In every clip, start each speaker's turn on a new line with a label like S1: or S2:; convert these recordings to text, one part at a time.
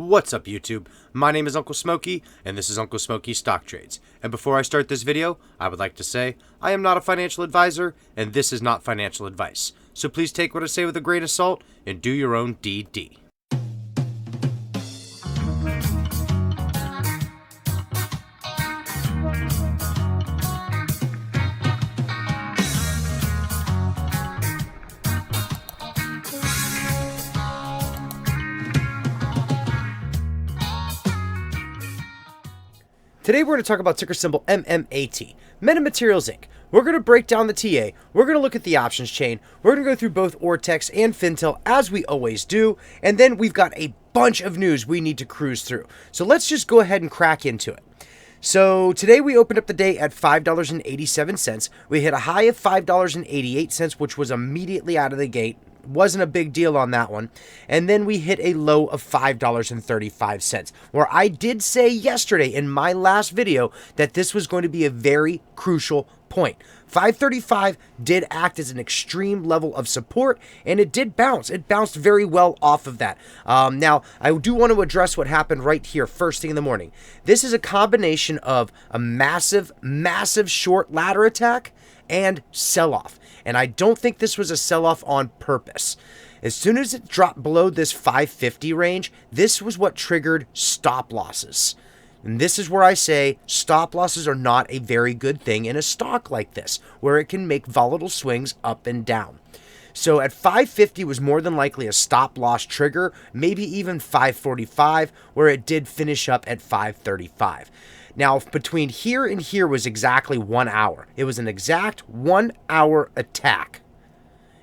S1: What's up YouTube? My name is Uncle Smokey, and this is Uncle Smokey Stock Trades. And before I start this video, I would like to say, I am not a financial advisor, and this is not financial advice. So please take what I say with a grain of salt, and do your own DD. Today we're going to talk about ticker symbol MMAT, Metamaterials Inc. We're going to break down the TA, we're going to look at the options chain, we're going to go through both Ortex and Fintel as we always do, and then we've got a bunch of news we need to cruise through. So let's just go ahead and crack into it. So today we opened up the day at $5.87. We hit a high of $5.88, which was immediately out of the gate. Wasn't a big deal on that one. And then we hit a low of $5.35, where I did say yesterday in my last video that this was going to be a very crucial point. 535 did act as an extreme level of support, and it did bounce. It bounced very well off of that. Now, I do want to address what happened right here first thing in the morning. This is a combination of a massive, massive short ladder attack and sell-off. And I don't think this was a sell-off on purpose. As soon as it dropped below this 550 range, this was what triggered stop losses. And this is where I say stop losses are not a very good thing in a stock like this, where it can make volatile swings up and down. So at 550 was more than likely a stop loss trigger, maybe even 545, where it did finish up at 535. Now, between here and here was exactly 1 hour. It was an exact 1 hour attack.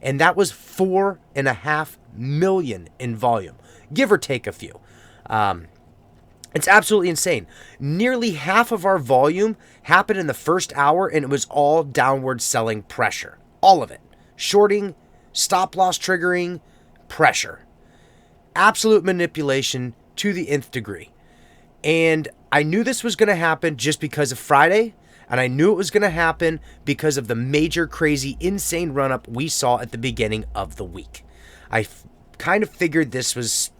S1: And that was 4.5 million in volume, give or take a few. It's absolutely insane. Nearly half of our volume happened in the first hour, and it was all downward selling pressure. All of it. Shorting, stop loss triggering, pressure. Absolute manipulation to the nth degree. And I knew this was going to happen just because of Friday, and I knew it was going to happen because of the major, crazy, insane run-up we saw at the beginning of the week. I kind of figured this was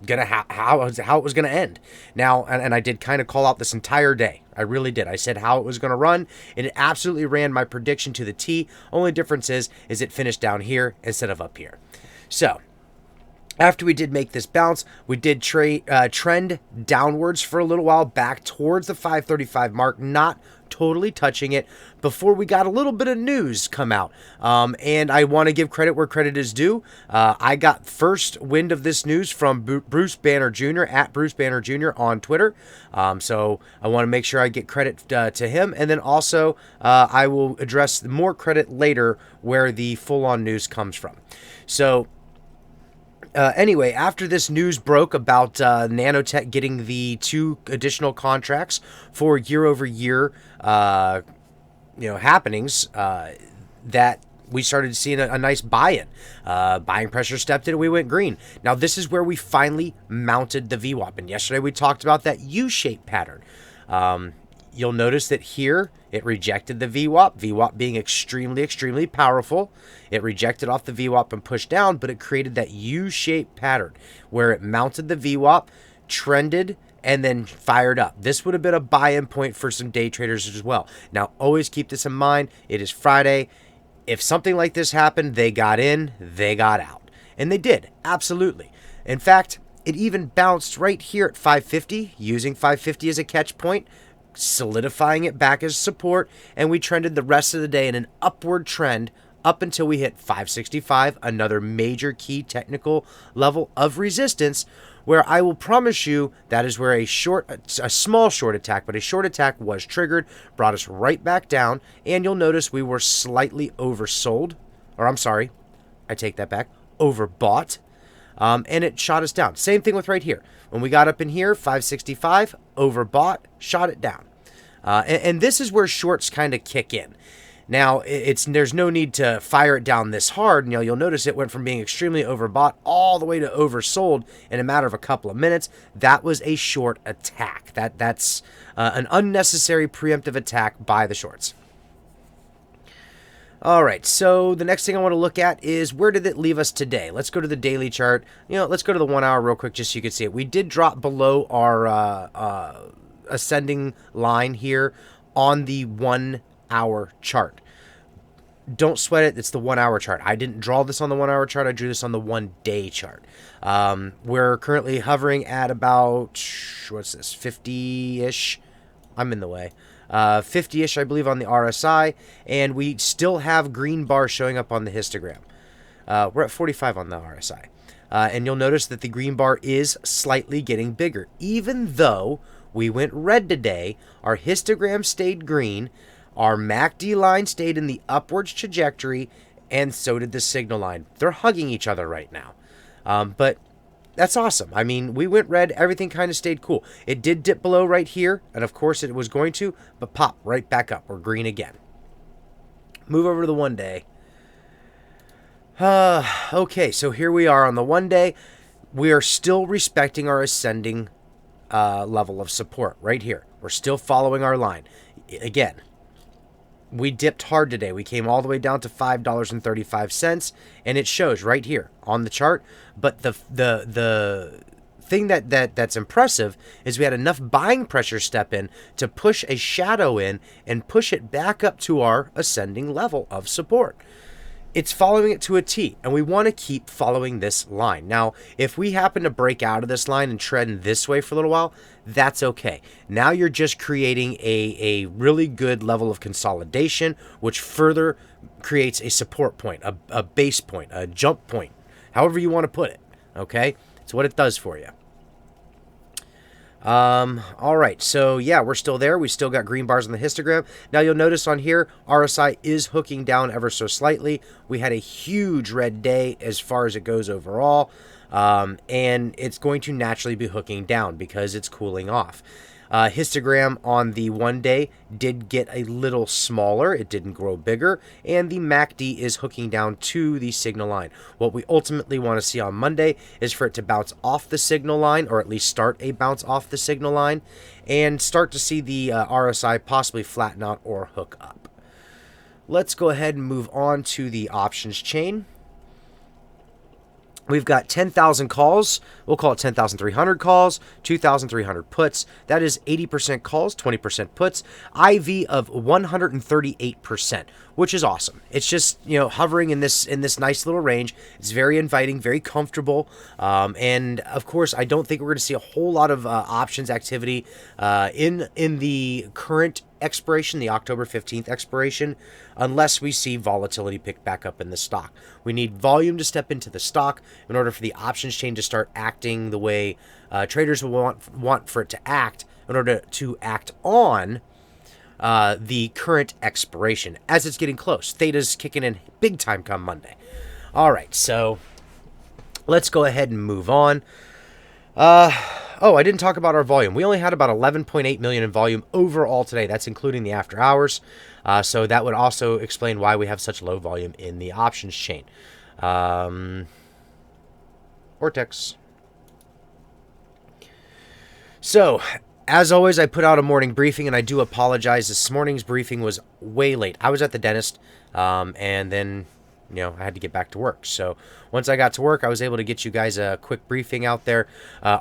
S1: going to how it was going to end. Now, and I did kind of call out this entire day. I really did. I said how it was going to run, and it absolutely ran my prediction to the T. Only difference is it finished down here instead of up here. So after we did make this bounce, we did trend downwards for a little while back towards the 535 mark, not totally touching it before we got a little bit of news come out. And I want to give credit where credit is due. I got first wind of this news from Bruce Banner Jr. at Bruce Banner Jr. on Twitter. So I want to make sure I get credit to him. And then also I will address more credit later where the full-on news comes from. So anyway, after this news broke about Nanotech getting the 2 additional contracts for year-over-year, happenings, that we started seeing a nice buy-in. Buying pressure stepped in and we went green. Now, this is where we finally mounted the VWAP. And yesterday we talked about that U-shaped pattern. You'll notice that here it rejected the VWAP, VWAP being extremely, extremely powerful. It rejected off the VWAP and pushed down, but it created that U-shaped pattern where it mounted the VWAP, trended, and then fired up. This would have been a buy-in point for some day traders as well. Now, always keep this in mind. It is Friday. If something like this happened, they got in, they got out. And they did, absolutely. In fact, it even bounced right here at 550, using 550 as a catch point, solidifying it back as support, and we trended the rest of the day in an upward trend up until we hit 565, another major key technical level of resistance, where I will promise you that is where a small short attack, but a short attack was triggered, brought us right back down, and you'll notice we were slightly oversold, or I'm sorry, I take that back, overbought, and it shot us down. Same thing with right here. When we got up in here, 565, overbought, shot it down. And this is where shorts kind of kick in. Now, there's no need to fire it down this hard. You'll notice it went from being extremely overbought all the way to oversold in a matter of a couple of minutes. That was a short attack. That's an unnecessary preemptive attack by the shorts. All right, so the next thing I want to look at is where did it leave us today? Let's go to the daily chart. Let's go to the 1 hour real quick just so you can see it. We did drop below our ascending line here on the 1 hour chart. Don't sweat it. It's the 1 hour chart. I didn't draw this on the 1 hour chart. I drew this on the 1 day chart. We're currently hovering at about, what's this, 50-ish? I'm in the way. 50-ish, I believe, on the RSI, and we still have green bars showing up on the histogram. We're at 45 on the RSI. And you'll notice that the green bar is slightly getting bigger. Even though we went red today, our histogram stayed green, our MACD line stayed in the upwards trajectory, and so did the signal line. They're hugging each other right now. But that's awesome. I mean, we went red. Everything kind of stayed cool. It did dip below right here, and of course it was going to, but pop right back up. We're green again. Move over to the 1 day. Okay, so here we are on the 1 day. We are still respecting our ascending level of support right here. We're still following our line. Again, we dipped hard today. We came all the way down to $5.35, and it shows right here on the chart. But the thing that's impressive is we had enough buying pressure step in to push a shadow in and push it back up to our ascending level of support. It's following it to a T, and we want to keep following this line. Now, if we happen to break out of this line and tread in this way for a little while, that's okay. Now you're just creating a really good level of consolidation, which further creates a support point, a base point, a jump point, however you want to put it, okay? It's what it does for you. All right, so yeah, we're still there. We still got green bars on the histogram. Now you'll notice on here, RSI is hooking down ever so slightly. We had a huge red day as far as it goes overall, and it's going to naturally be hooking down because it's cooling off. Histogram on the 1 day did get a little smaller. It didn't grow bigger. And the MACD is hooking down to the signal line. What we ultimately want to see on Monday is for it to bounce off the signal line, or at least start a bounce off the signal line, and start to see the RSI possibly flatten out or hook up. Let's go ahead and move on to the options chain. We've got 10,000 calls. We'll call it 10,300 calls, 2,300 puts. That is 80% calls, 20% puts. IV of 138%, which is awesome. It's just, hovering in this nice little range. It's very inviting, very comfortable. And of course, I don't think we're going to see a whole lot of options activity in the current expiration, the October 15th expiration, unless we see volatility pick back up in the stock. We need volume to step into the stock in order for the options chain to start acting the way traders will want for it to act in order to act on the current expiration as it's getting close. Theta's kicking in big time come Monday. All right, so let's go ahead and move on. I didn't talk about our volume. We only had about 11.8 million in volume overall today. That's including the after hours. So that would also explain why we have such low volume in the options chain. Vortex. So, as always, I put out a morning briefing, and I do apologize. This morning's briefing was way late. I was at the dentist, and then I had to get back to work. So once I got to work, I was able to get you guys a quick briefing out there.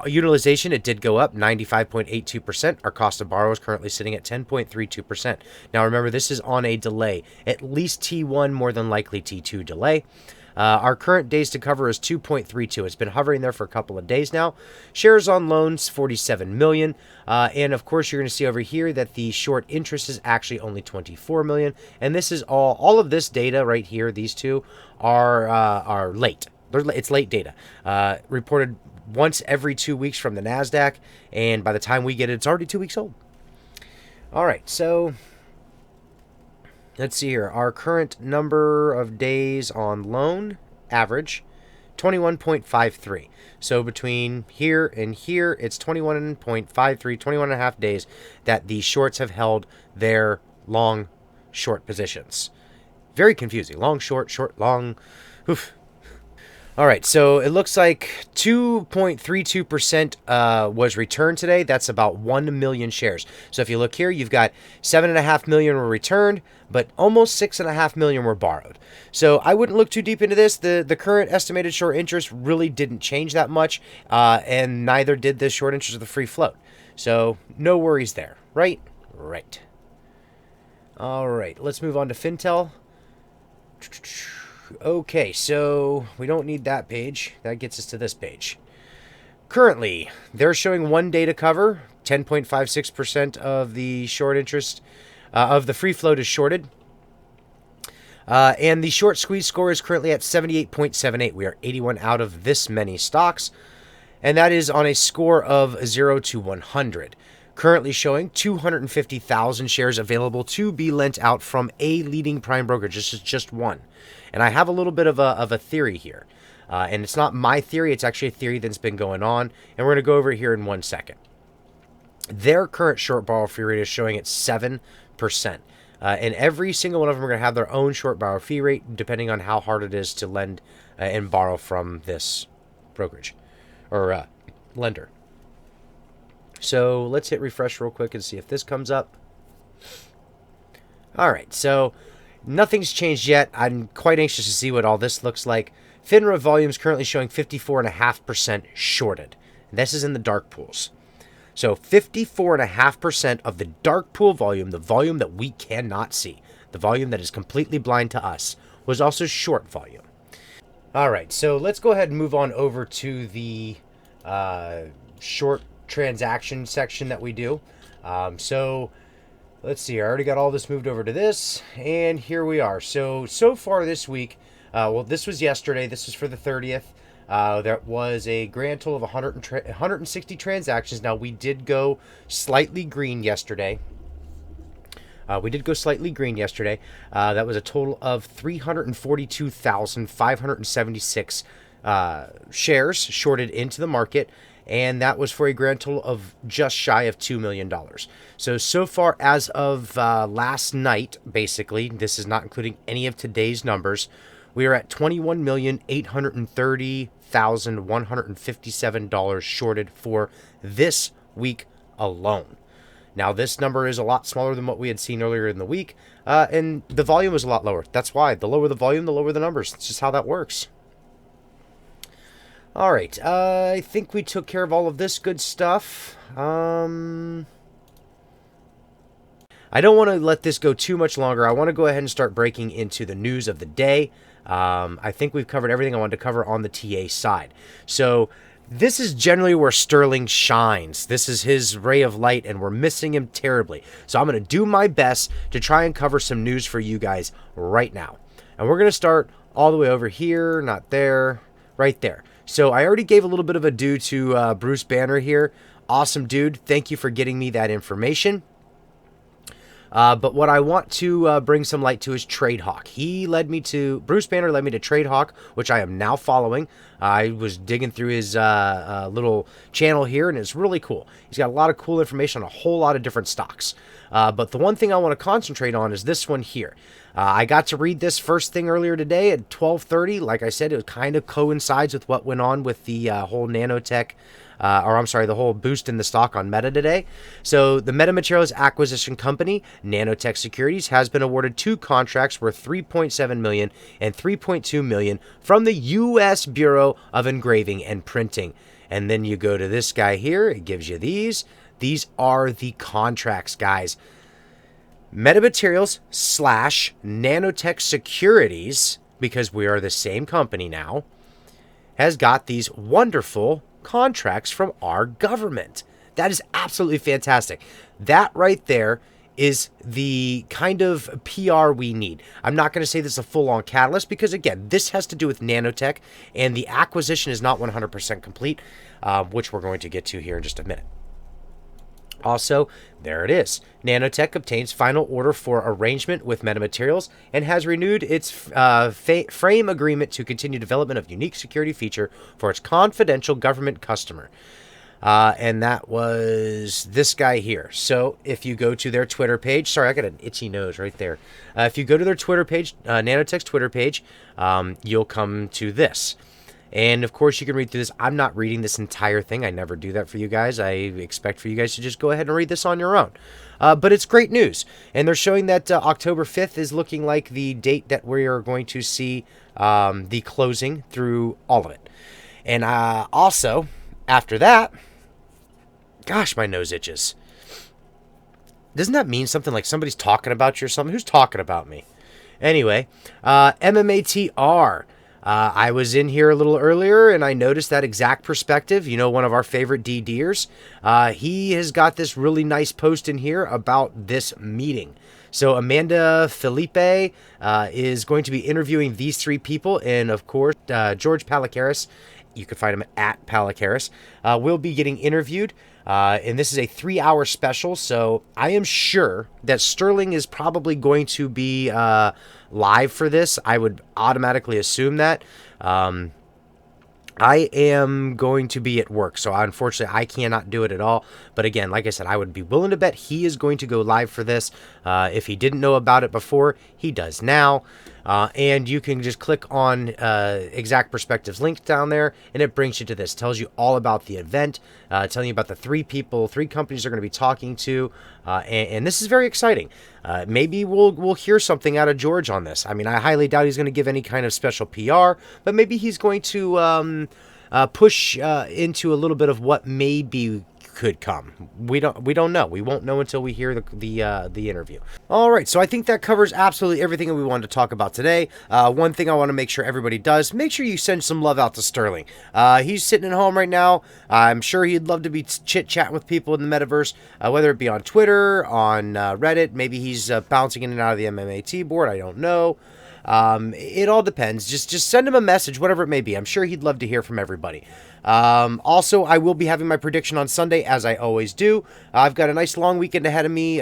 S1: Utilization, it did go up 95.82%. Our cost of borrow is currently sitting at 10.32%. Now remember, this is on a delay, at least T1, more than likely T2 delay. Our current days to cover is 2.32. It's been hovering there for a couple of days now. Shares on loans, 47 million. And of course, you're going to see over here that the short interest is actually only 24 million. And this is all of this data right here. These two are late. It's late data. Reported once every 2 weeks from the NASDAQ. And by the time we get it, it's already 2 weeks old. All right, so let's see here. Our current number of days on loan, average, 21.53. So between here and here, it's 21.53, 21 and a half days that the shorts have held their long, short positions. Very confusing. Long, short, long. Oof. All right, so it looks like 2.32% was returned today. That's about 1 million shares. So if you look here, you've got 7.5 million were returned, but almost 6.5 million were borrowed. So I wouldn't look too deep into this. The current estimated short interest really didn't change that much, and neither did the short interest of the free float. So no worries there, right? Right. All right, let's move on to Fintel. Okay, so we don't need that page. That gets us to this page. Currently, they're showing 1 day to cover. 10.56% of the short interest of the free float is shorted. And the short squeeze score is currently at 78.78. We are 81 out of this many stocks. And that is on a score of 0 to 100. Currently showing 250,000 shares available to be lent out from a leading prime brokerage. This is just one. And I have a little bit of a theory here. And it's not my theory. It's actually a theory that's been going on. And we're going to go over it here in 1 second. Their current short borrow fee rate is showing at 7%. And every single one of them are going to have their own short borrow fee rate, depending on how hard it is to lend and borrow from this brokerage or lender. So let's hit refresh real quick and see if this comes up. All right, so nothing's changed yet. I'm quite anxious to see what all this looks like. FINRA volume is currently showing 54.5% shorted. This is in the dark pools. So 54.5% of the dark pool volume, the volume that we cannot see, the volume that is completely blind to us, was also short volume. All right, so let's go ahead and move on over to the short transaction section that we do. So let's see, I already got all this moved over to this, and here we are. So far this week, well, this was yesterday. This was for the 30th. There was a grand total of 160 transactions. Now, we did go slightly green yesterday. That was a total of 342,576 shares shorted into the market. And that was for a grand total of just shy of $2 million. So far as of last night, basically, this is not including any of today's numbers, we are at $21,830,157 shorted for this week alone. Now, this number is a lot smaller than what we had seen earlier in the week, and the volume is a lot lower. That's why. The lower the volume, the lower the numbers. It's just how that works. All right, I think we took care of all of this good stuff. I don't want to let this go too much longer. I want to go ahead and start breaking into the news of the day. I think we've covered everything I wanted to cover on the TA side. So this is generally where Sterling shines. This is his ray of light, and we're missing him terribly. So I'm going to do my best to try and cover some news for you guys right now. And we're going to start all the way over here, not there, right there. So I already gave a little bit of a due to Bruce Banner here. Awesome dude. Thank you for getting me that information. But what I want to bring some light to is TradeHawk. Bruce Banner led me to TradeHawk, which I am now following. I was digging through his little channel here, and it's really cool. He's got a lot of cool information on a whole lot of different stocks. But the one thing I want to concentrate on is this one here. I got to read this first thing earlier today at 12:30. Like I said, it kind of coincides with what went on with the whole Nanotech, the whole boost in the stock on Meta today. So the Metamaterials acquisition company, Nanotech Securities, has been awarded 2 contracts worth $3.7 million and $3.2 million from the U.S. Bureau of Engraving and Printing. And then you go to this guy here. It gives you these. These are the contracts, guys. Metamaterials / Nanotech Securities, because we are the same company now, has got these wonderful contracts from our government. That is absolutely fantastic. That right there is the kind of PR we need. I'm not going to say this is a full-on catalyst because, again, this has to do with Nanotech, and the acquisition is not 100% complete, which we're going to get to here in just a minute. Also, there it is. Nanotech obtains final order for arrangement with Metamaterials and has renewed its frame agreement to continue development of unique security feature for its confidential government customer. And that was this guy here. So if you go to their Twitter page, sorry, I got an itchy nose right there. If you go to their Twitter page, Nanotech's Twitter page, you'll come to this. And of course, you can read through this. I'm not reading this entire thing. I never do that for you guys. I expect for you guys to just go ahead and read this on your own. But it's great news. And they're showing that October 5th is looking like the date that we are going to see the closing through all of it. And also, after that, gosh, my nose itches. Doesn't that mean something like somebody's talking about you or something? Who's talking about me? Anyway, MMATR. I was in here a little earlier and I noticed that Exact Perspective, one of our favorite DDers. He has got this really nice post in here about this meeting. So Amanda Felipe is going to be interviewing these three people. And of course, George Palacaris, you can find him at Palacaris, will be getting interviewed. And this is a 3-hour special, so I am sure that Sterling is probably going to be live for this. I would automatically assume that. I am going to be at work, so unfortunately I cannot do it at all. But again, like I said, I would be willing to bet he is going to go live for this. If he didn't know about it before, he does now. And you can just click on Exact Perspectives link down there, and it brings you to this. It tells you all about the event, telling you about the three companies they're going to be talking to, and this is very exciting. Maybe we'll hear something out of George on this. I mean, I highly doubt he's going to give any kind of special PR, but maybe he's going to push into a little bit of what maybe could come. We don't know. We won't know until we hear the interview. All right, so I think that covers absolutely everything that we wanted to talk about today. One thing I want to make sure everybody does, make sure you send some love out to Sterling. He's sitting at home right now. I'm sure he'd love to be chit-chatting with people in the metaverse, whether it be on Twitter, on Reddit. Maybe he's bouncing in and out of the MMAT board. I don't know. It all depends. Just send him a message, whatever it may be. I'm sure he'd love to hear from everybody. Also, I will be having my prediction on Sunday, as I always do. I've got a nice long weekend ahead of me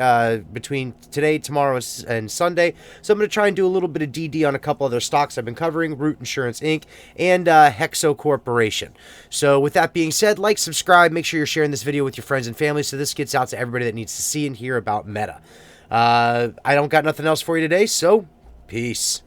S1: between today, tomorrow, and Sunday. So I'm going to try and do a little bit of DD on a couple other stocks I've been covering, Root Insurance Inc. and Hexo Corporation. So with that being said, like, subscribe, make sure you're sharing this video with your friends and family so this gets out to everybody that needs to see and hear about Meta. I don't got nothing else for you today, so peace.